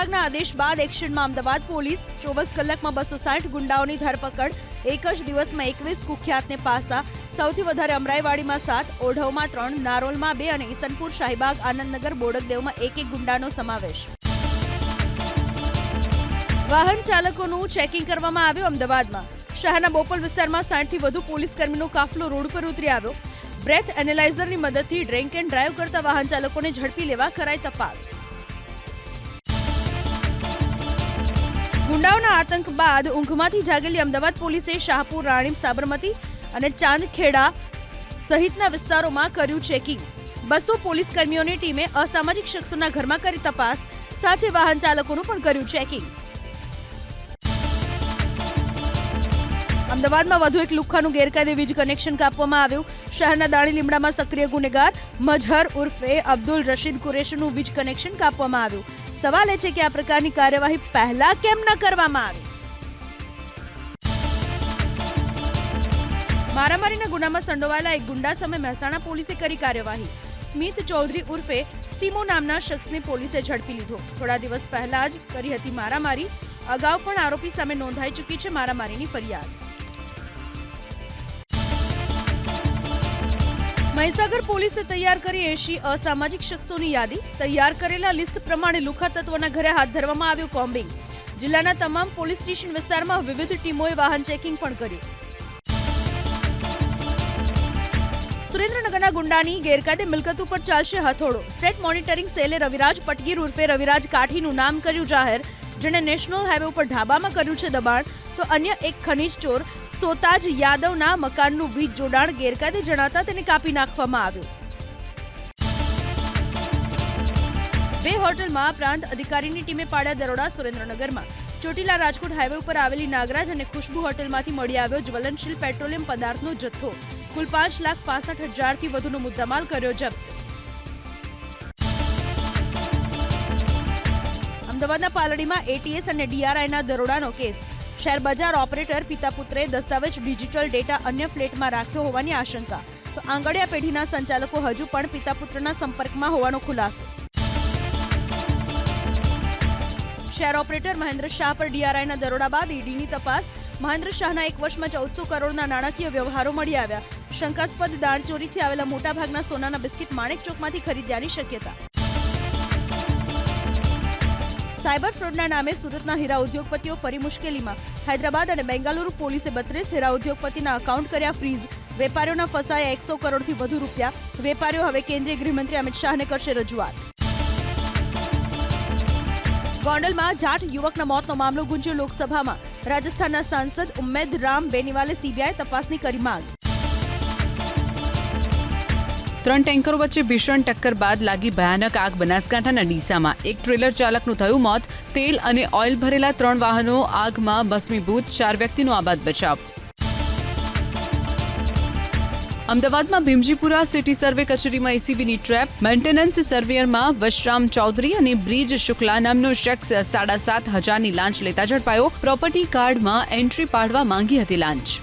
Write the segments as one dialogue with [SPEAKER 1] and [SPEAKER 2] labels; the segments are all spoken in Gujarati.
[SPEAKER 1] વિભાગના આદેશ બાદ એક્શનમાં અમદાવાદ પોલીસ 24 કલાકમાં 260 ગુંડાઓની ધરપકડ, એક જ દિવસમાં 21 કુખ્યાતને પાસા, સૌથી વધારે અમરાઈવાડીમાં 7, ઓઢવમાં 3, નારોલમાં 2 અને ઈસનપુર, શાહીબાગ, આનંદનગર, બોડકદેવમાં 1 ગુંડાનો સમાવેશ. વાહન ચાલકોનું ચેકિંગ કરવામાં આવ્યું. અમદાવાદમાં શહેરના બોપલ વિસ્તારમાં 60થી વધુ પોલીસ કર્મીનો કાફલો રોડ પર ઉતરી આવ્યો. બ્રેથ એનાલાઇઝરની મદદથી ડ્રિંક એન્ડ ડ્રાઈવ કરતા વાહન ચાલકોને ઝડપી લેવા કરાઈ તપાસ. ગુંડાઓના આતંક બાદ ઊંઘમાંથી જાગેલી અમદાવાદ પોલીસે શાહપુર, રાણીપ, સાબરમતી અને ચાંદખેડા સહિતના વિસ્તારોમાં કર્યું ચેકિંગ. 200 પોલીસ કર્મીઓની ટીમે અસામાજિક શખ્સોના ઘરમાં કરી તપાસ, સાથે વાહન ચાલકોનું પણ કર્યું ચેકિંગ. અમદાવાદમાં વધુ એક લુખ્ખાનું ગેરકાયદે વીજ કનેક્શન કાપવામાં આવ્યું. શહેરના દાણી લીમડામાં સક્રિય ગુનેગાર મઝહર ઉર્ફે અબ્દુલ રશીદ કુરેશીનું વીજ કનેક્શન કાપવામાં આવ્યું. સવાલ એ છે કે આ પ્રકારની કાર્યવાહી પહેલા કેમ ન કરવામાં આવી? મારામારીના ગુનામાં સંડોવાયેલા એક ગુંડા સામે મહેસાણા પોલીસે કરી કાર્યવાહી. સ્મિત ચૌધરી ઉર્ફે સીમો નામના શખ્સને પોલીસે ઝડપી લીધો. થોડા દિવસ પહેલા જ કરી હતી મારામારી. અગાઉ પણ આરોપી સામે નોંધાઈ ચૂકી છે મારામારીની ફરિયાદ. મહીસાગર પોલીસે તૈયાર કરી 80 અસામાજિક શખ્સોની યાદી. તૈયાર કરેલા લિસ્ટ પ્રમાણે લુખ્ખા તત્વોના ઘરે હાથ ધરવામાં આવ્યું કોમ્બિંગ. જિલ્લાના તમામ પોલીસ સ્ટેશન વિસ્તારમાં વિવિધ ટીમોએ વાહન ચેકિંગ પણ કર્યું. સુરેન્દ્રનગરના ગુંડાની ગેરકાયદે મિલકત ઉપર ચાલશે હથોડો. સ્ટેટ મોનિટરિંગ સેલે રવિરાજ પટગીર ઉર્ફે રવિરાજ કાઠીનું નામ કર્યું જાહેર. જેણે નેશનલ હાઈવે ઉપર ઢાબામાં કર્યું છે દબાણ, તો અન્ય એક ખનીજ ચોર સોતાજ યાદવના મકાનનું વીજ જોડાણ ગેરકાયદે જણાતા તેને કાપી નાખવામાં આવ્યું. 2 હોટલમાં પ્રાંત અધિકારીની ટીમે પાડ્યા દરોડા. સુરેન્દ્રનગરમાં ચોટીલા રાજકોટ હાઈવે ઉપર આવેલી નાગરાજ અને ખુશ્બુ હોટલમાંથી મળી આવ્યો જ્વલનશીલ પેટ્રોલિયમ પદાર્થનો જથ્થો. કુલ 5,65,000થી વધુનો મુદ્દામાલ કર્યો જપ્ત. અમદાવાદના પાલડીમાં એટીએસ અને ડીઆરઆઈના દરોડાનો કેસ. શેર બજાર ઓપરેટર પિતા પુત્રે દસ્તાવેજ, ડિજિટલ ડેટા અન્ય ફ્લેટમાં રાખ્યો હોવાની આશંકા. તો આંગડિયા પેઢીના સંચાલકો હજુ પણ પિતા પુત્રના સંપર્કમાં હોવાનો ખુલાસો. શેર ઓપરેટર મહેન્દ્ર શાહ પર ડીઆરઆઈના દરોડા બાદ ઈડીની તપાસ. મહેન્દ્ર શાહના 1 વર્ષમાં 1400 કરોડના નાણાકીય વ્યવહારો મળી આવ્યા. શંકાસ્પદ દાણચોરીથી આવેલા મોટાભાગના સોનાના બિસ્કિટ માણેક ચોકમાંથી ખરીદ્યાની શક્યતા. સાયબર ફ્રોડના નામે સુરતના હીરા ઉદ્યોગપતિઓ ફરી મુશ્કેલીમાં. હૈદરાબાદ અને બેંગાલુરુ પોલીસે 32 હીરા ઉદ્યોગપતિના એકાઉન્ટ કર્યા ફ્રીઝ. વેપારીઓના ફસાયા 100 કરોડથી વધુ રૂપિયા. વેપારીઓ હવે કેન્દ્રીય ગૃહમંત્રી અમિત શાહને કરશે રજૂઆત. ગોંડલમાં જાટ યુવકના મોતનો મામલો ગુંજ્યો લોકસભામાં. રાજસ્થાનના સાંસદ ઉમ્મેદ રામ બેનીવાલે સીબીઆઈ તપાસની કરી માંગ.
[SPEAKER 2] 3 ટેન્કરો વચ્ચે ભીષણ ટક્કર બાદ લાગી ભયાનક આગ બનાસકાંઠાના ડીસામાં. એક ટ્રેલર ચાલકનું થયું મોત. તેલ અને ઓઇલ ભરેલા 3 વાહનો આગમાં ભસ્મીભૂત. 4 વ્યક્તિનો આબાદ બચાવ. અમદાવાદમાં ભીમજીપુરા સિટી સર્વે કચેરીમાં એસીબીની ટ્રેપ. મેન્ટેનન્સ સર્વેયરમાં વશરામ ચૌધરી અને બ્રિજ શુક્લા નામનો શખ્સ 7,500ની લાંચ લેતા ઝડપાયો. પ્રોપર્ટી કાર્ડમાં એન્ટ્રી પાડવા માંગી હતી લાંચ.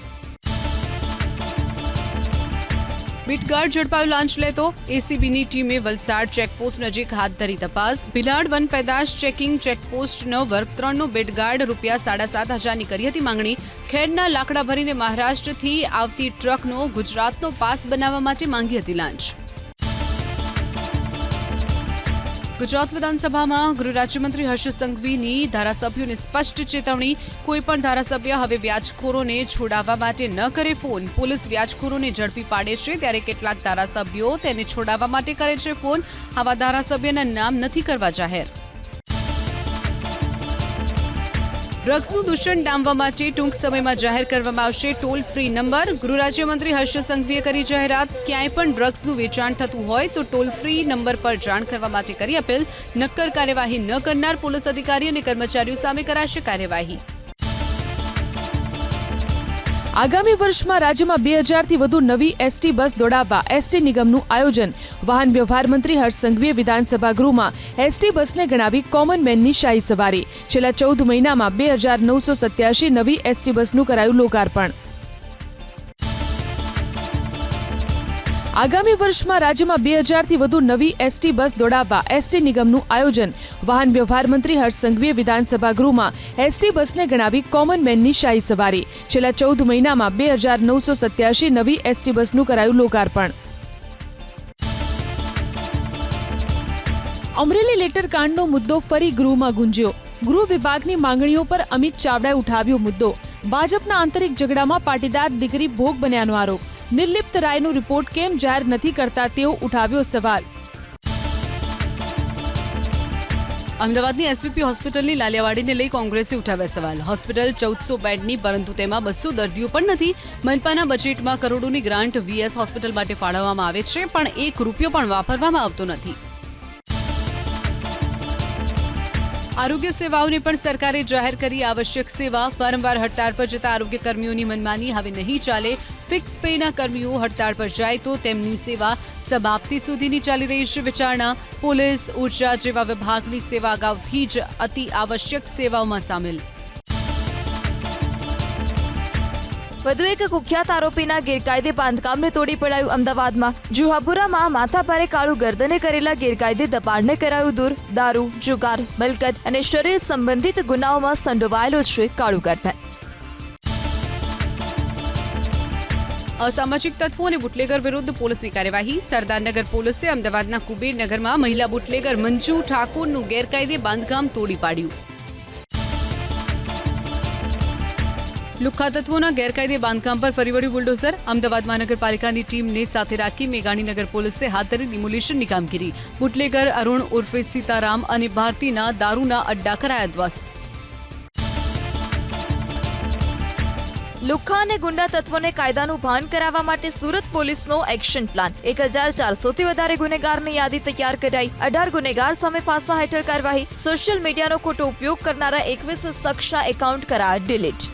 [SPEAKER 2] બીટગાર્ડ ઝડપાયો લાંચ લેતો. એસીબીની ટીમે વલસાડ ચેકપોસ્ટ નજીક હાથ ધરી તપાસ. ભિલાડ વન પેદાશ ચેકિંગ ચેકપોસ્ટનો વર્ગ 3નો બીટગાર્ડ ₹7,500ની કરી હતી માંગણી. ખેડના લાકડા ભરીને મહારાષ્ટ્રથી આવતી ટ્રકનો ગુજરાતનો પાસ બનાવવા માટે માંગી હતી લાંચ. ગુજરાત વિધાનસભામાં ગૃહ રાજ્યમંત્રી હર્ષ સંઘવીની ધારાસભ્યોને સ્પષ્ટ ચેતવણી. કોઈપણ ધારાસભ્ય હવે વ્યાજખોરોને છોડાવવા માટે ન કરે ફોન. પોલીસ વ્યાજખોરોને ઝડપી પાડે છે ત્યારે કેટલાક ધારાસભ્યો તેને છોડાવવા માટે કરે છે ફોન. આવા ધારાસભ્યના નામ નથી કરવા જાહેર. ડ્રગ્સનું દૂષણ ડામવા માટે ટૂંક સમયમાં જાહેર કરવામાં આવશે ટોલ ફ્રી નંબર. ગૃહ રાજ્યમંત્રી હર્ષ સંઘવીએ કરી જાહેરાત. ક્યાંય પણ ડ્રગ્સનું વેચાણ થતું હોય તો ટોલ ફ્રી નંબર પર જાણ કરવા માટે કરી અપીલ. નક્કર કાર્યવાહી ન કરનાર પોલીસ અધિકારી અને કર્મચારીઓ સામે કરાશે કાર્યવાહી.
[SPEAKER 3] આગામી વર્ષમાં રાજ્યમાં 2000થી વધુ નવી એસટી બસ દોડાવવા એસટી નિગમનું આયોજન. વાહન વ્યવહાર મંત્રી હર્ષ સંઘવીએ વિધાનસભા ગૃહમાં એસટી બસને ગણાવી કોમન મેનની શાહી સવારી. છેલ્લા 14 મહિનામાં 2987 નવી એસટી બસનું કરાયું લોકાર્પણ. આગામી વર્ષમાં રાજ્યમાં 2000થી વધુ નવી એસટી બસ દોડાવવા એસટી નિગમનું આયોજન. વાહન વ્યવહાર મંત્રી હર્ષ સંઘવીએ વિધાનસભા ગૃહમાં એસટી બસને ગણાવી કોમન મેનની શાહી સવારી. છેલ્લા 14 મહિનામાં 2987 નવી એસટી બસનું કરાયું લોકાર્પણ. અમરેલી લેટર કાંડનો મુદ્દો ફરી ગૃહમાં ગુંજ્યો. ગૃહ વિભાગની માંગણીઓ પર અમિત ચાવડાએ ઉઠાવ્યો મુદ્દો. ભાજપના આંતરિક ઝઘડામાં પાટીદાર દીકરી ભોગ બન્યાનો આરોપ. નિર્લિપ્ત રાયનો રિપોર્ટ કેમ જાહેર નથી કરતા તેવો ઉઠાવ્યો સવાલ.
[SPEAKER 2] અમદાવાદની એસવીપી હોસ્પિટલની લાલિયાવાડીને લઈ કોંગ્રેસે ઉઠાવ્યા સવાલ. હોસ્પિટલ 1400 બેડની, પરંતુ તેમાં 200 દર્દીઓ પણ નથી. મનપાના બજેટમાં કરોડોની ગ્રાન્ટ વીએસ હોસ્પિટલ માટે ફાળવવામાં આવે છે, પણ 1 રૂપિયો પણ વાપરવામાં આવતો નથી. આરોગ્ય સેવાઓને પણ સરકારે જાહેર કરી આવશ્યક સેવા. વારંવાર હડતાળ પર જતા આરોગ્ય કર્મીઓની મનમાની હવે નહીં ચાલે. ફિક્સ પેના કર્મીઓ હડતાળ પર જાય તો તેમની સેવા સમાપ્તિ સુધીની ચાલી રહી છે વિચારણા. પોલીસ, ઉર્જા જેવા વિભાગની સેવા અગાઉથી જ અતિ આવશ્યક સેવાઓમાં સામેલ.
[SPEAKER 4] વધુ એક કુખ્યાત આરોપીના ગેરકાયદે બાંધકામને તોડી પડાયું અમદાવાદમાં. જુહાપુરામાં માથાભારે કાળુ ગર્દને કરેલા ગેરકાયદે દબાણને કરાયું દૂર. દારૂ, જુગાર, મિલકત અને શરીર સંબંધિત ગુનાઓમાં સંડોવાયેલો છે કાળુ ગર્દન.
[SPEAKER 2] અસામાજિક તત્વો અને બુટલેગર વિરુદ્ધ પોલીસની કાર્યવાહી. સરદારનગર પોલીસે અમદાવાદના કુબેરનગરમાં મહિલા બુટલેગર મંજુ ઠાકોરનું ગેરકાયદે બાંધકામ તોડી પાડ્યું. લુખ્ખા તત્વોના ગેરકાયદે બાંધકામ પર ફરી વળ્યું બુલડોઝર. અમદાવાદ મહાનગરપાલિકાની ટીમને સાથે રાખી મેઘાણીનગર પોલીસે હાથ ધરી ડિમોલિશનની કામગીરી. બુટલેગર અરુણ ઉર્ફે સીતારામ અને ભારતીના દારૂના અડ્ડા કરાયા ધ્વસ્ત.
[SPEAKER 4] લુખ્ખા અને ગુંડા તત્વોને કાયદાનું ભાન કરાવવા માટે સુરત પોલીસનો એક્શન પ્લાન. 1400થી વધારે ગુનેગારની યાદી તૈયાર કરાઈ. 18 ગુનેગાર સામે પાસા હેઠળ કાર્યવાહી. સોશિયલ મીડિયાનો ખોટો ઉપયોગ કરનારા 21 શખ્સના એકાઉન્ટ કરાયા ડિલીટ.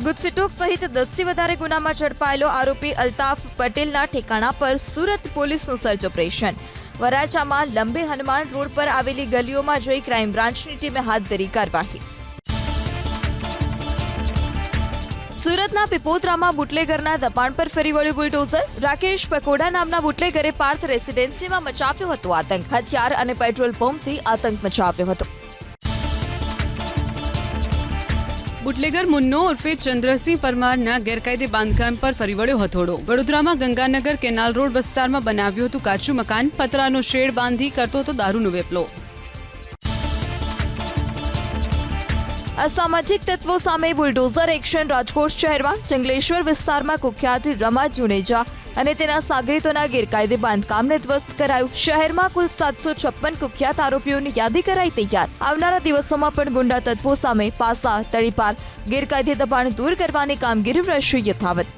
[SPEAKER 4] ગુજસીટોક સહિત 10થી વધારે ગુનામાં ઝડપાયેલો આરોપી અલ્તાફ પટેલના ઠેકાણા પર સુરત પોલીસનું સર્ચ ઓપરેશન. વરાછામાં લંબે હનુમાન રોડ પર આવેલી ગલીઓમાં જઈ ક્રાઇમ બ્રાન્ચની ટીમે હાથ ધરી કાર્યવાહી. સુરતના પીપોતરામાં બુટલેગરના દબાણ પર ફરી વળ્યું બુલડોઝર. રાકેશ પકોડા નામના બુટલેગરે પાર્થ રેસિડેન્સીમાં મચાવ્યો હતો આતંક. હથિયાર અને પેટ્રોલ પંપથી આતંક મચાવ્યો હતો.
[SPEAKER 2] બુટલેગર મુન્નો ઉર્ફે ચંદ્રસિંહ પરમારના ગેરકાયદે બાંધકામ પર ફરી વળ્યો હથોડો. વડોદરામાં ગંગાનગર કેનાલ રોડ વિસ્તારમાં બનાવ્યું હતું કાચું મકાન. પતરાનો શેડ બાંધી કરતો હતો દારૂનો વેપલો.
[SPEAKER 4] અસામાજિક તત્વો સામે બુલડોઝર એક્શન. રાજકોટ શહેરમાં જંગલેશ્વર વિસ્તારમાં કુખ્યાત રમા જુનેજા અને તેના સાગરીતોના ગેરકાયદે બાંધકામને ધ્વસ્ત કરાયું. શહેરમાં કુલ 756 કુખ્યાત આરોપીઓની યાદી કરાઈ તૈયાર. આવનારા દિવસોમાં પણ ગુંડા તત્વો સામે પાસા, તડીપાર, ગેરકાયદે દબાણ દૂર કરવાની કામગીરી રહેશે યથાવત.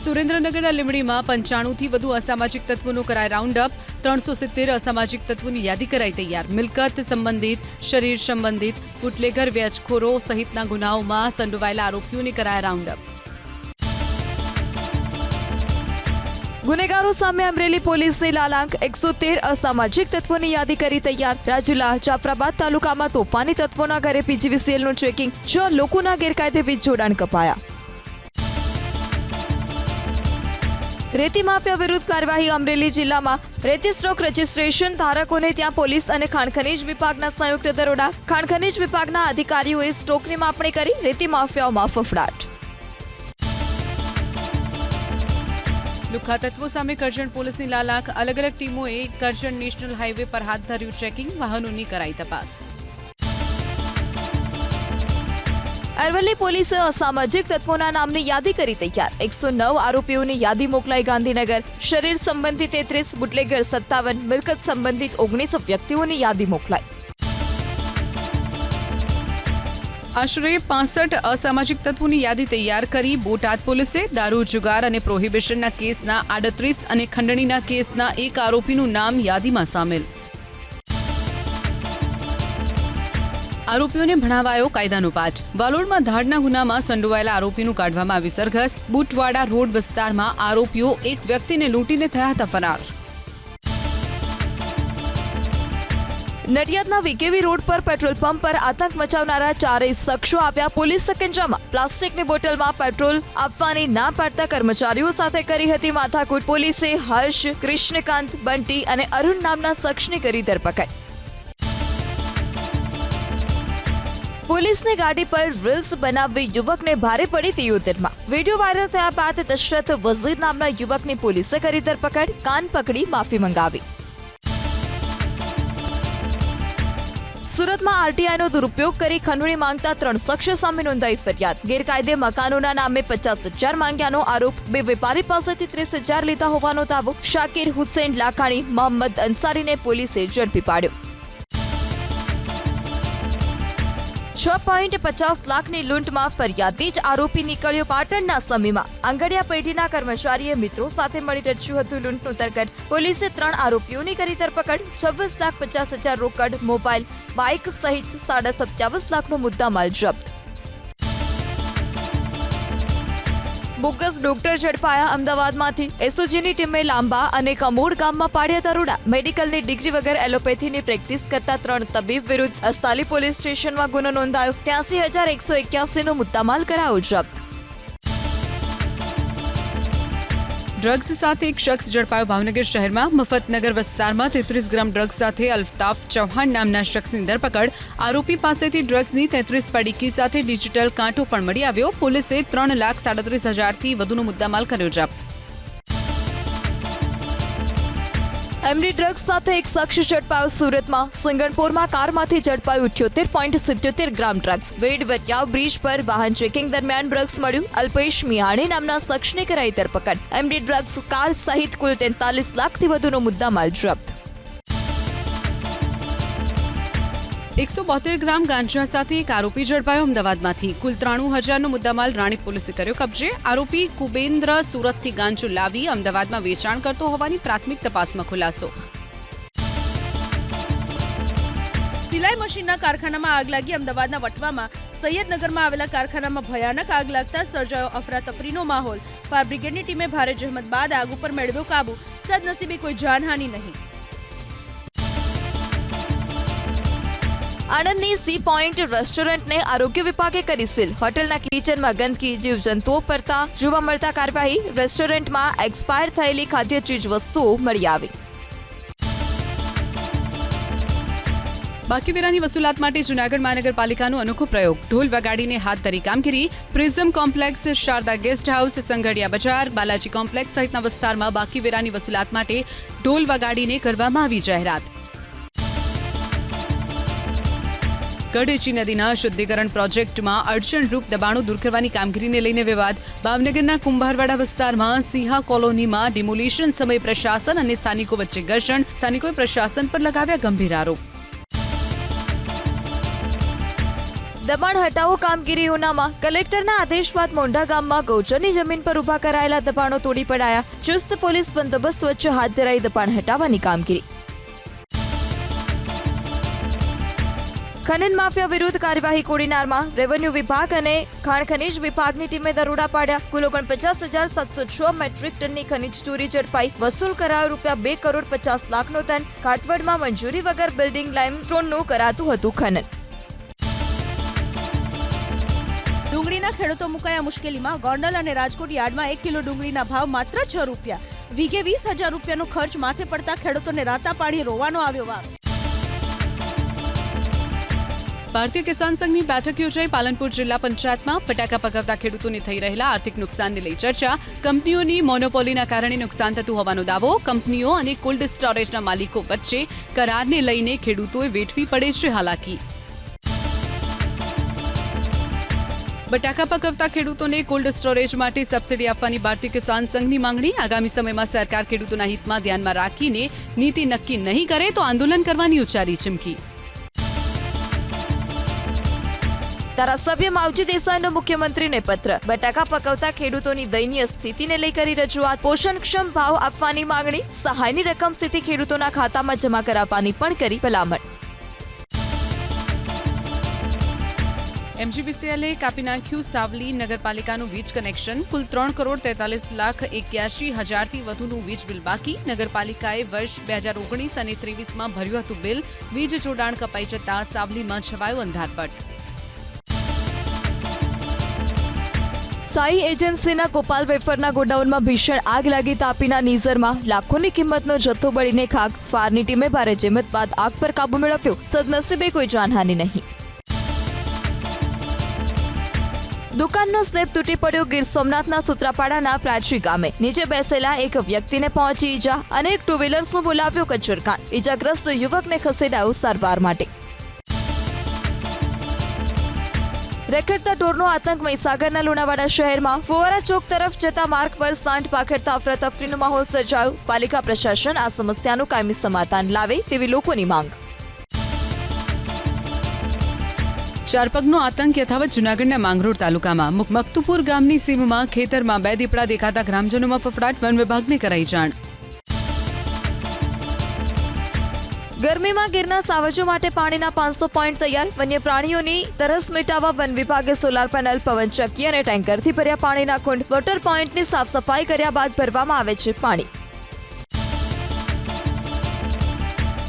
[SPEAKER 2] સુરેન્દ્રનગરના લીંબડીમાં 95થી વધુ અસામાજિક તત્વોનો કરાય રાઉન્ડ અપ. 370 અસામાજિક તત્વોની યાદી કરાઈ તૈયાર. મિલકત સંબંધિત, શરીર સંબંધિત, બુટલેગર, વ્યાજખોરો સહિતના ગુનાઓમાં સંડોવાયેલા આરોપીઓને કરાયા રાઉન્ડ અપ.
[SPEAKER 4] ગુનેગારો સામે અમરેલી પોલીસની લાલાંક. 113 અસામાજિક તત્વોની યાદી કરી તૈયાર. રાજુલા, જાફરાબાદ તાલુકામાં તોફાની તત્વોના ઘરે પીજીવીસીએલનું ચેકિંગ. 6 લોકોના ગેરકાયદે વીજ જોડાણ કપાયા. રેતી માફિયા વિરુદ્ધ કાર્યવાહી. અમરેલી જિલ્લામાં રેતી સ્ટોક રજીસ્ટ્રેશન ધારકોને ત્યાં પોલીસ અને ખાણ ખનીજ વિભાગના સંયુક્ત દરોડા. ખાણ ખનીજ વિભાગના અધિકારીઓએ સ્ટોકની માપણી કરી. રેતી માફિયાઓમાં ફફડાટ.
[SPEAKER 2] લુખ્ખા તત્વો સામે કરજણ પોલીસની લાલાંક. અલગ અલગ ટીમોએ કરજણ નેશનલ હાઈવે પર હાથ ધર્યું ચેકિંગ. વાહનોની કરાઈ તપાસ.
[SPEAKER 4] અરવલ્લી પોલીસે અસામાજિક તત્વોના નામની યાદી કરી તૈયાર. 109 આરોપીઓની યાદી મોકલાઈ ગાંધીનગર. શરીર સંબંધિત 33, બુટલેગર 57, મિલકત સંબંધિત 19 વ્યક્તિઓની યાદી મોકલાઈ.
[SPEAKER 2] આશરે 65 અસામાજિક તત્વોની યાદી તૈયાર કરી બોટાદ પોલીસે. દારૂ, જુગાર અને પ્રોહિબિશનના કેસના 38 અને ખંડણીના કેસના 1 આરોપીનું નામ યાદીમાં સામેલ. આરોપીઓને ભણાવાયો કાયદાનો પાઠ. વાલોડમાં ધાડના ગુનામાં સંડોવાયેલા આરોપીનું કાઢવામાં આવ્યું સરઘસ. બુટવાડા રોડ વિસ્તારમાં આરોપીઓ એક વ્યક્તિને લૂંટીને થયા હતા ફરાર.
[SPEAKER 4] નડિયાદના વીકેવી રોડ પર પેટ્રોલ પંપ પર આતંક મચાવનારા ચારેય શખ્સો આવ્યા પોલીસ સકંજામાં. પ્લાસ્ટિકની બોટલમાં પેટ્રોલ આપવાની ના પાડતા કર્મચારીઓ સાથે કરી હતી માથાકૂટ. પોલીસે હર્ષ, કૃષ્ણકાંત, બંટી અને અરુણ નામના શખ્સની કરી ધરપકડ. પોલીસની ગાડી પર રીલ્સ બનાવવી યુવકને ભારે પડી તિયોતેરમાં. વિડીયો વાયરલ થયા બાદ દશરથ વઝીર નામના યુવકની પોલીસે કરી ધરપકડ. કાન પકડી માફી મંગાવી. સુરતમાં આરટીઆઈનો દુરુપયોગ કરી ખંડણી માંગતા 3 શખ્સો સામે નોંધાઈ ફરિયાદ. ગેરકાયદે મકાનોના નામે 50,000 માંગ્યાનો આરોપ. 2 વેપારી પાસેથી 30,000 લીધા હોવાનો દાવો. શાકિર હુસૈન લાખાણી, મોહમ્મદ અંસારીને પોલીસે ઝડપી પાડ્યો. 6.50 લાખની લૂંટમાં ફરિયાદી જ આરોપી નીકળ્યો. પાટણના સમીમાં આંગડિયા પેઢીના કર્મચારીએ મિત્રો સાથે મળી રચ્યું હતું લૂંટનું તરકટ. પોલીસે 3 આરોપીઓની કરી ધરપકડ. 26,50,000 રોકડ, મોબાઈલ, બાઇક સહિત 27.5 લાખનો મુદ્દામાલ જપ્ત. બોગસ ડોક્ટર ઝડપાયા અમદાવાદમાંથી. એસઓજીની ટીમે લાંબા અને કમોડ ગામમાં પાડ્યા દરોડા. મેડિકલની ડિગ્રી વગર એલોપેથીની પ્રેક્ટિસ કરતા 3 તબીબ વિરુદ્ધ અસ્તાલી પોલીસ સ્ટેશનમાં ગુનો નોંધાયો. 83,181નો મુદ્દામાલ કરાયો જપ્ત.
[SPEAKER 2] ડ્રગ્સ સાથે એક શખ્સ ઝડપાયો ભાવનગર શહેરમાં. મફતનગર વિસ્તારમાં 33 ગ્રામ ડ્રગ્સ સાથે અલ્તાફ ચૌહાણ નામના શખ્સની ધરપકડ. આરોપી પાસેથી ડ્રગ્સની 33 પડીકી સાથે ડિજિટલ કાંટો પણ મળી આવ્યો. પોલીસે 3,37,000થી વધુનો મુદ્દામાલ કર્યો જપ્ત.
[SPEAKER 4] એમડી ડ્રગ્સ સાથે એક શખ્સ ઝડપાયો સુરતમાં. સિંગણપોરમાં કારમાંથી ઝડપાયું 78.77 ગ્રામ ડ્રગ્સ. વેડવટિયા બ્રિજ પર વાહન ચેકિંગ દરમિયાન ડ્રગ્સ મળ્યું. અલ્પેશ મિયાણી નામના શખ્સને કરાઈ ધરપકડ. એમડી ડ્રગ્સ કાર સહિત કુલ 43 લાખથી વધુનો મુદ્દામાલ જપ્ત.
[SPEAKER 2] 172 ગ્રામ ગાંજા સાથે એક આરોપી ઝડપાયો અમદાવાદમાંથી. કુલ 93,000નો મુદ્દામાલ રાણીપ પોલીસે કર્યો કબજે. આરોપી કુબેન્દ્ર સુરતથી ગાંજો લાવી અમદાવાદમાં વેચાણ કરતો હોવાની પ્રાથમિક તપાસમાં ખુલાસો.
[SPEAKER 1] સિલાઈ મશીનના કારખાનામાં આગ લાગી. અમદાવાદના વટવામાં સૈયદનગરમાં આવેલા કારખાનામાં ભયાનક આગ લાગતા સર્જાયો અફરાતફરીનો માહોલ. ફાયર બ્રિગેડની ટીમે ભારે જહેમત બાદ આગ ઉપર મેળવ્યો કાબુ. સદનસીબે કોઈ જાનહાનિ નહીં.
[SPEAKER 4] આણંદની સી પોઈન્ટ રેસ્ટોરન્ટને આરોગ્ય વિભાગે કરી સીલ. હોટલના કિચનમાં ગંદકી, જીવજંતુઓ ફરતા જોવા મળતા કાર્યવાહી. રેસ્ટોરન્ટમાં એક્સપાયર થયેલી ખાદ્ય ચીજ વસ્તુઓ મળી આવી.
[SPEAKER 2] બાકી વેરાની વસૂલાત માટે જૂનાગઢ મહાનગરપાલિકાનો અનોખો પ્રયોગ. ઢોલ વગાડીને હાથ ધરી કામગીરી. Prism complex, Sharda guest house, Sanghadiya Bazar, Balaji complex સહિતના વિસ્તારમાં બાકી વેરાની વસૂલાત માટે ઢોલ વગાડીને કરવામાં આવી જાહેરાત. ગઢેચી નદીના શુદ્ધિકરણ પ્રોજેક્ટમાં અડચણરૂપ દબાણો દૂર કરવાની કામગીરીને લઈને વિવાદ. ભાવનગરના કુંભારવાડા વિસ્તારમાં સિંહા કોલોનીમાં ડિમોલિશન સમયે પ્રશાસન અને સ્થાનિકો વચ્ચે ઘર્ષણ. સ્થાનિકોએ પ્રશાસન પર લગાવ્યા ગંભીર આરોપ.
[SPEAKER 4] દબાણ હટાવો કામગીરી ઉનામાં. કલેક્ટરના આદેશ બાદ મોંઢા ગામમાં ગૌચરની જમીન પર ઉભા કરાયેલા દબાણો તોડી પડાયા. ચુસ્ત પોલીસ બંદોબસ્ત વચ્ચે હાથ ધરાઈ દબાણ હટાવવાની કામગીરી. ખનન માફિયા વિરુદ્ધ કાર્યવાહી કોડીનારમાં. રેવન્યુ વિભાગ અને ખાણ ખનીજ વિભાગની ટીમે દરોડા પાડ્યા. કુલ 49,706 મેટ્રિક ટનની ખનીજ ચોરી ઝડપાઈ. વસૂલ કરાયો ₹2,50,00,000નો ટન. કાટવડમાં મંજૂરી વગર બિલ્ડિંગ લાઇમસ્ટોનનું કરાતું હતું ખનન.
[SPEAKER 1] ડુંગળીના ખેડૂતો મુકાયા મુશ્કેલીમાં. ગોંડલ અને રાજકોટ યાર્ડમાં 1 કિલો ડુંગળીના ભાવ માત્ર ₹6. વીઘે 20,000 રૂપિયાનો ખર્ચ માથે પડતા ખેડૂતોને રાતા પાણી રોવાનો આવ્યો વારો.
[SPEAKER 2] ભારતીય કિસાન સંઘની બેઠક યોજાઈ. પાલનપુર જિલ્લા પંચાયતમાં ફટાકા પકાવતા ખેડૂતોને થઈ રહેલા આર્થિક નુકસાનને લઈ ચર્ચા. કંપનીઓની મોનોપોલીના કારણે નુકસાન થતું હોવાનો દાવો. કંપનીઓ અને કોલ્ડ સ્ટોરેજના માલિકો વચ્ચે કરારને લઈને ખેડૂતોએ વેઠવી પડે છે હાલાકી. બટાકા પકવતા ખેડૂતોને કોલ્ડ સ્ટોરેજ માટે સબસિડી આપવાની ભારતીય કિસાન સંઘની માંગણી. આગામી સમયમાં સરકાર ખેડૂતોના હિતમાં ધ્યાનમાં રાખીને નીતિ નક્કી નહીં કરે તો આંદોલન કરવાની ઉચ્ચારી ચીમકી.
[SPEAKER 4] ધારાસભ્ય માવજી દેસાઈનો મુખ્યમંત્રીને પત્ર. બટાકા પકવતા ખેડૂતોની દયનીય સ્થિતિને લઈ કરી રજૂઆત. પોષણક્ષમ ભાવ આપવાની માંગણી. સહાયની રકમ સ્થિતિ ખેડૂતોના ખાતામાં જમા કરાવવાની પણ કરી ભલામણ.
[SPEAKER 2] MGBCL કાપી નાખ્યું સાવલી નગરપાલિકાનું વીજ કનેક્શન. કુલ 3,43,81,000થી વધુનું વીજ બિલ બાકી. નગરપાલિકાએ વર્ષ 2019 અને 23માં ભર્યું હતું બિલ. વીજ જોડાણ કપાઈ જતા સાવલીમાં છવાયો અંધારપટ.
[SPEAKER 4] સાઈ એજન્સીના ગોપાલ વેફરના ગોડાઉનમાં ભીષણ આગ લાગી. તાપીના નીઝરમાં લાખોની કિંમતનો જથ્થો બળીને ખાક. ફાયરની ટીમે ભારે જહેમત બાદ આગ પર કાબુ મેળવ્યો. સદનસીબે કોઈ જાનહાનિ નહીં. દુકાનનો સ્લેબ તૂટી પડ્યો. ગીર સોમનાથના સૂત્રાપાડાના પ્રાચી ગામે નીચે બેસેલા એક વ્યક્તિને પહોંચી ઈજા. અનેક ટુ વ્હીલર્સનું બોલાવ્યો કચરકાંડ. ઈજાગ્રસ્ત યુવકને ખસેડાયો સારવાર માટે. રેખડતા ઢોરનો આતંક. મહીસાગરના લુણાવાડા શહેરમાં ફુવારા ચોક તરફ જતા માર્ગ પર સાંઠ પાખડતા અફરાતફરીનો માહોલ સર્જાયો. પાલિકા પ્રશાસન આ સમસ્યાનું કાયમી સમાધાન લાવે તેવી લોકોની માંગ.
[SPEAKER 2] ચારપગનો આતંક યથાવત જૂનાગઢના માંગરોળ તાલુકામાં. મકતુપુર ગામની સીમમાં ખેતરમાં 2 દીપડા દેખાતા ગ્રામજનોમાં ફફડાટ. વન વિભાગને કરાઈ જાણ. ગરમીમાં ગીરના સાવજો માટે પાણીના 500 પોઈન્ટ તૈયાર. વન્ય પ્રાણીઓની તરસ મિટાવવા વન વિભાગે સોલાર પેનલ, પવનચક્કી અને ટેન્કરથી ભર્યા પાણીના કુંડ. વોટર પોઈન્ટની સાફ સફાઈ કર્યા બાદ ભરવામાં આવે છે પાણી.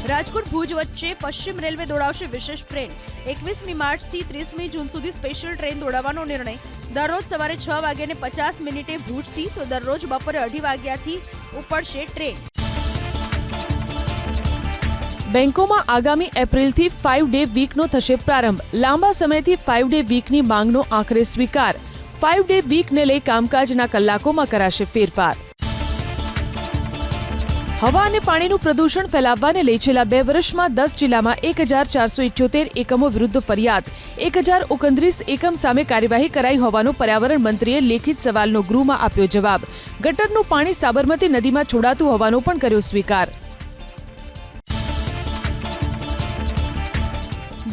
[SPEAKER 1] રાજકોટ ભુજ વચ્ચે પશ્ચિમ રેલવે દોડાવશે વિશેષ ટ્રેન. 21મી માર્ચથી 30મી જૂન સુધી સ્પેશિયલ ટ્રેન દોડાવવાનો નિર્ણય. દરરોજ સવારે 6:50 ભુજથી તો દરરોજ બપોરે 2:30 વાગ્યાથી ઉપડશે ટ્રેન.
[SPEAKER 3] બેંકોમાં આગામી એપ્રિલથી 5-day વીકનો થશે પ્રારંભ. લાંબા સમયથી 5-day વીકની માંગનો આખરે સ્વીકાર. 5-day વીકને લઈ કામકાજના કલાકોમાં કરાશે ફેરફાર. હવા અને પાણીનું પ્રદૂષણ ફેલાવવાને લઈ છેલ્લા 2 વર્ષમાં 10 જિલ્લામાં 1,478 એકમો વિરુદ્ધ ફરિયાદ. 1,029 એકમ સામે કાર્યવાહી કરાઈ હોવાનો પર્યાવરણ મંત્રીએ લેખિત સવાલનો ગૃહમાં આપ્યો જવાબ. ગટરનું પાણી સાબરમતી નદીમાં છોડાતું હોવાનો પણ કર્યો સ્વીકાર.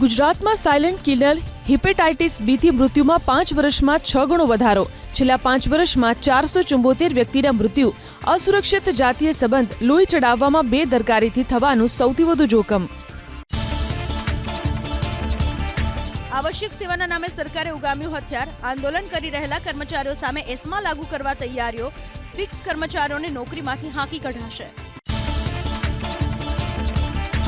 [SPEAKER 3] ગુજરાતમાં સાયલેન્ટ કિલર હિપેટાઇટિસ બીથી મૃત્યુમાં 5 વર્ષમાં 6 ગણો વધારો. છેલ્લા 5 વર્ષમાં 474 વ્યક્તિના મૃત્યુ. અસુરક્ષિત જાતીય સંબંધ લોહી ચડાવવામાં બેદરકારીથી થવાનું સૌથી વધુ જોખમ.
[SPEAKER 1] આવશ્યક સેવાના નામે સરકારે ઉગામ્યું હથિયાર. આંદોલન કરી રહેલા કર્મચારીઓ સામે એસ્મા લાગુ કરવા તૈયારીઓ. ફિક્સ કર્મચારીઓને નોકરીમાંથી હાંકી કઢાશે.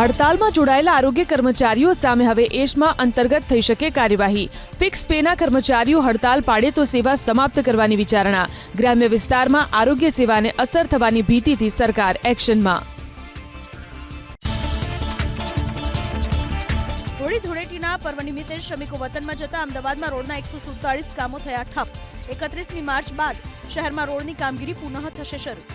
[SPEAKER 3] હડતાલમાં જોડાયેલા આરોગ્ય કર્મચારીઓ સામે હવે એસ્મા અંતર્ગત થઈ શકે કાર્યવાહી. ફિક્સ પેના કર્મચારીઓ હડતાલ પાડે તો સેવા સમાપ્ત કરવાની વિચારણા. ગ્રામ્ય વિસ્તારમાં આરોગ્ય સેવાને અસર થવાની ભીતિથી સરકાર એક્શનમાં.
[SPEAKER 1] હોળી ધૂળેટીના પર્વ નિમિત્તે શ્રમિકો વતનમાં જતા અમદાવાદમાં રોડના 147 કામો થયા ઠપ. 31મી માર્ચ બાદ શહેરમાં રોડની કામગીરી પુનઃ થશે શરૂ.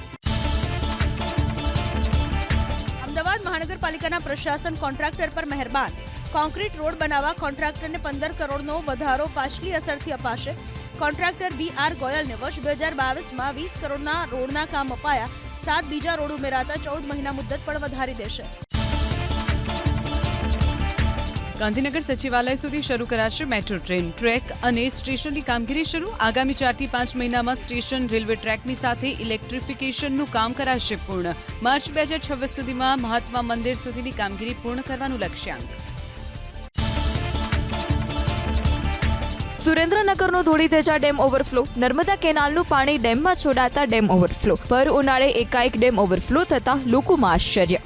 [SPEAKER 1] અમદાવાદ મહાનગરપાલિકાના પ્રશાસન કોન્ટ્રાક્ટર પર મહેરબાન. કોન્ક્રીટ રોડ બનાવવા કોન્ટ્રાક્ટરને 15 કરોડનો વધારો પાછલી અસરથી અપાશે. કોન્ટ્રાક્ટર BR ગોયલને વર્ષ 2022માં 20 કરોડના રોડના કામ અપાયા. 7 બીજા રોડ ઉમેરાતા 14 મહિના મુદ્દત પણ વધારી દેશે.
[SPEAKER 2] ગાંધીનગર સચિવાલય સુધી શરૂ કરાશે મેટ્રો ટ્રેન. ટ્રેક અને સ્ટેશનની કામગીરી શરૂ. આગામી 4 થી 5 મહિનામાં સ્ટેશન રેલવે ટ્રેકની સાથે ઇલેક્ટ્રિફિકેશનનું કામ કરાશે પૂર્ણ. માર્ચ 2026 સુધીમાં મહાત્મા મંદિર સુધીની કામગીરી પૂર્ણ કરવાનું લક્ષ્યાંક.
[SPEAKER 4] સુરેન્દ્રનગરનો ધોળીધજા ડેમ ઓવરફ્લો. નર્મદા કેનાલનું પાણી ડેમમાં છોડાતા ડેમ ઓવરફ્લો. ભર ઉનાળે એકાએક ડેમ ઓવરફ્લો થતા લોકોમાં આશ્ચર્ય.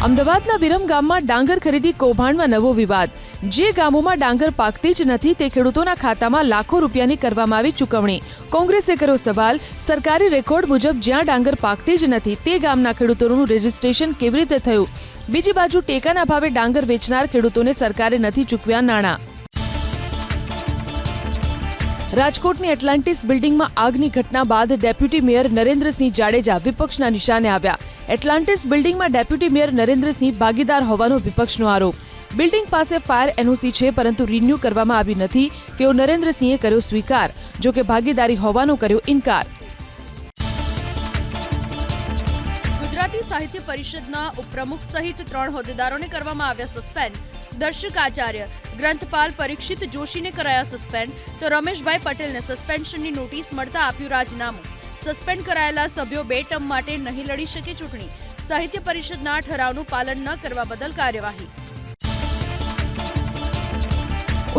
[SPEAKER 3] અમદાવાદના વિરમ ગામમાં ડાંગર ખરીદી કૌભાંડમાં નવો વિવાદ. જે ગામોમાં ડાંગર પાકતી જ નથી તે ખેડૂતોના ખાતામાં લાખો રૂપિયાની કરવામાં આવી ચૂકવણી. કોંગ્રેસે કર્યો સવાલ, સરકારી રેકોર્ડ મુજબ જ્યાં ડાંગર પાકતી જ નથી તે ગામના ખેડૂતોનું રજીસ્ટ્રેશન કેવી રીતે થયું? બીજી બાજુ ટેકાના ભાવે ડાંગર વેચનાર ખેડૂતોને સરકારે નથી ચૂકવ્યા નાણાં. રાજકોટની એટલાન્ટિસ બિલ્ડિંગમાં આગની ઘટના બાદ ડેપ્યુટી મેયર નરેન્દ્રસિંહ જાડેજા વિપક્ષના નિશાને આવ્યા. એટલાન્ટિસ બિલ્ડિંગમાં ડેપ્યુટી મેયર નરેન્દ્રસિંહ ભાગીદાર હોવાનો વિપક્ષનો આરોપ. બિલ્ડિંગ પાસે ફાયર NOC છે પરંતુ રિન્યૂ કરવામાં આવી નથી તેવો નરેન્દ્રસિંહે કર્યો સ્વીકાર. જોકે ભાગીદારી હોવાનો કર્યો ઇનકાર.
[SPEAKER 1] ગુજરાતી સાહિત્ય પરિષદના ઉપપ્રમુખ સહિત 3 હોદ્દેદારોને કરવામાં આવ્યા સસ્પેન્ડ. દર્શક આચાર્ય, ગ્રંથપાલ પરીક્ષિત જોશીને કરાયા સસ્પેન્ડ તો રમેશભાઈ પટેલને સસ્પેન્શનની નોટિસ મળતા આપ્યું રાજીનામું. સસ્પેન્ડ કરાયેલા સભ્યો 2 ટર્મ માટે નહીં લડી શકે ચૂંટણી. સાહિત્ય પરિષદના ઠરાવનું પાલન ન કરવા બદલ કાર્યવાહી.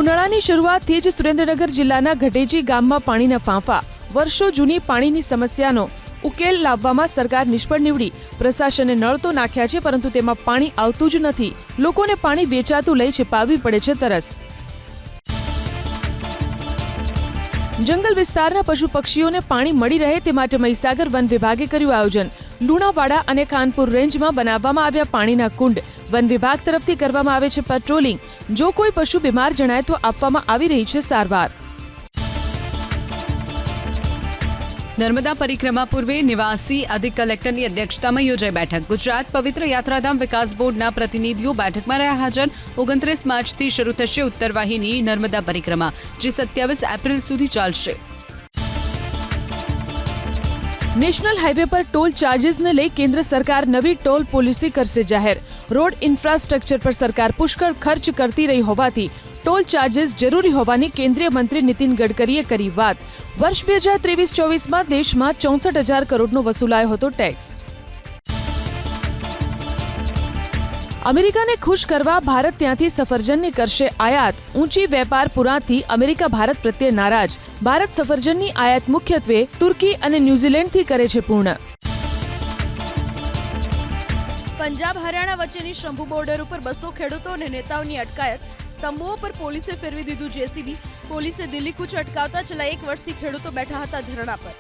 [SPEAKER 3] ઉનાળાની શરૂઆતથી જ સુરેન્દ્રનગર જિલ્લાના ગઢેજી ગામમાં પાણીના ફાંફા. વર્ષો જૂની પાણીની સમસ્યાનો ઉકેલ લાવવામાં સરકાર નિષ્ફળ નીવડી. પ્રશાસને નળ તો નાખ્યા છે, પરંતુ તેમાં પાણી આવતું જ નથી. લોકોને પાણી વેચાતું લઈ છિપાવવી પડે છે તરસ. જંગલ વિસ્તારના પશુ પક્ષીઓને પાણી મળી રહે તે માટે મહીસાગર વન વિભાગે કર્યું આયોજન. લુણાવાડા અને ખાનપુર રેન્જમાં બનાવવામાં આવ્યા પાણીના કુંડ. વન વિભાગ તરફથી કરવામાં આવે છે પેટ્રોલિંગ. જો કોઈ પશુ બીમાર જણાય તો આપવામાં આવી રહી છે સારવાર.
[SPEAKER 2] નર્મદા પરિક્રમા પૂર્વે નિવાસી અધિક કલેક્ટરની અધ્યક્ષતામાં યોજાઈ બેઠક. ગુજરાત પવિત્ર યાત્રાધામ વિકાસ બોર્ડના પ્રતિનિધિઓ બેઠકમાં રહ્યા હાજર. 29 માર્ચથી શરૂ થશે ઉત્તરવાહિની નર્મદા પરિક્રમા, જે 27 એપ્રિલ સુધી ચાલશે.
[SPEAKER 3] નેશનલ હાઈવે પર ટોલ ચાર્જીસને લઈ કેન્દ્ર સરકાર નવી ટોલ પોલિસી કરશે જાહેર. રોડ ઇન્ફ્રાસ્ટ્રક્ચર પર સરકાર પુષ્કળ ખર્ચ કરતી રહી હોવાથી ટોલ ચાર્જીસ જરૂરી હોવાની કેન્દ્રીય મંત્રી નીતિન ગડકરીએ કરી વાત. વર્ષ 2023-24માં દેશમાં 64,000 કરોડનો વસૂલાયો હતો ટેક્સ. અમેરિકાને ખુશ કરવા ભારત ત્યાંથી સફરજનની કરશે આયાત. ઊંચી વેપાર પુરાથી અમેરિકા ભારત પ્રત્યે નારાજ. ભારત સફરજનની આયાત મુખ્યત્વે તુર્કી અને ન્યૂઝીલેન્ડથી કરે છે પૂર્ણ.
[SPEAKER 1] પંજાબ હરિયાણા વચ્ચેની શંભુ બોર્ડર ઉપર 200 ખેડૂતો અને નેતાઓની અટકાયત. તંબુઓ પર પોલીસે ફેરવી દીધું જેસીબી. પોલીસે દિલ્હી કૂચ અટકાવતા છેલ્લા 1 વર્ષથી ખેડૂતો બેઠા હતા ધરણા પર.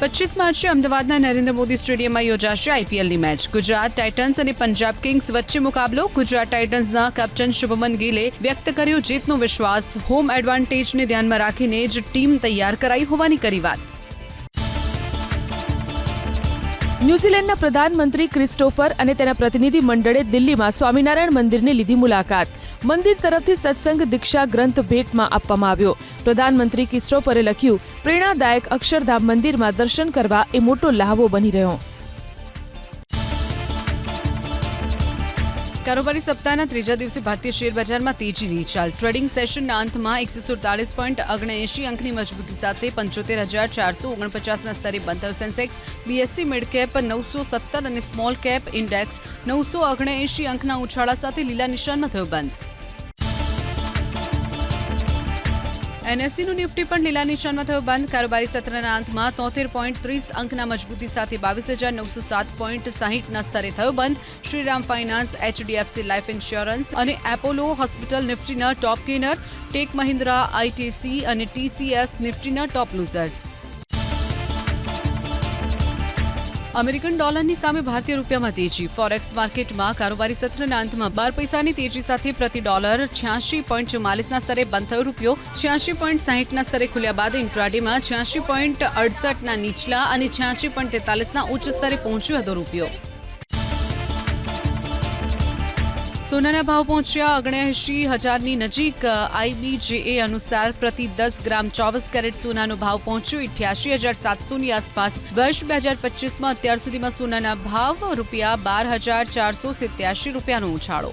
[SPEAKER 2] 25 માર્ચે અમદાવાદના નરેન્દ્ર મોદી સ્ટેડિયમમાં યોજાશે આઈપીએલની મેચ. ગુજરાત ટાઇટન્સ અને પંજાબ કિંગ્સ વચ્ચે મુકાબલો. ગુજરાત ટાઇટન્સના કેપ્ટન શુભમન ગિલે વ્યક્ત કર્યો જીતનો વિશ્વાસ. હોમ એડવાન્ટેજને ધ્યાનમાં રાખીને જ ટીમ તૈયાર કરાઈ હોવાની કરી વાત.
[SPEAKER 3] ન્યૂઝીલેન્ડના પ્રધાનમંત્રી ક્રિસ્ટોફર અને તેના પ્રતિનિધિ મંડળે દિલ્હીમાં સ્વામિનારાયણ મંદિરની લીધી મુલાકાત. મંદિર તરફથી સત્સંગ દીક્ષા ગ્રંથ ભેટમાં આપવામાં આવ્યો. પ્રધાનમંત્રી ક્રિસ્ટોફરે લખ્યું, પ્રેરણાદાયક અક્ષરધામ મંદિરમાં દર્શન કરવા એ મોટો લહાવો બની રહ્યો.
[SPEAKER 2] કારોબારી સપ્તાહના ત્રીજા દિવસે ભારતીય શેર બજારમાં તેજીની ચાલ. ટ્રેડિંગ સેશનના અંતમાં 147.79 અંકની મજબૂતી સાથે 75,449ના સ્તરે બંધ થયો સેન્સેક્સ. બીએસસી મિડ કેપ 917 અને સ્મોલ કેપ ઇન્ડેક્સ 979 અંકના ઉછાળા સાથે લીલા નિશાનમાં થયો બંધ. એનએસસીનું નિફ્ટી પણ લીલા નિશાનમાં થયો બંધ. કારોબારી સત્રના અંતમાં 73.30 અંકના મજબૂતી સાથે 22,907.60ના સ્તરે થયો બંધ. Shriram finance, HDFC life insurance અને એપોલો હોસ્પિટલ નિફ્ટીના top gainer. Tech Mahindra, ITC અને ટીસીએસ નિફ્ટીના ટોપ લૂઝર્સ. અમેરિકન ડોલરની સામે ભારતીય રૂપિયામાં તેજી. ફોરેક્સ માર્કેટમાં કારોબારી સત્રના અંતમાં 12 પૈસાની તેજી સાથે પ્રતિ ડોલર 86.44ના સ્તરે બંધ થયો. રૂપિયો 86.60ના સ્તરે ખુલ્યા બાદ ઇન્ટ્રાડેમાં 86.68ના નીચલા અને 86.43ના ઉચ્ચ સ્તરે પહોંચ્યો હતો રૂપિયો. સોનાના ભાવ પહોંચ્યા 79,000ની નજીક. આઈબીજેએ અનુસાર પ્રતિ 10 ગ્રામ 24 કેરેટ સોનાનો ભાવ પહોંચ્યો 88,700ની આસપાસ. વર્ષ 2025માં અત્યાર સુધીમાં સોનાના ભાવ ₹12,487નો ઉછાળો.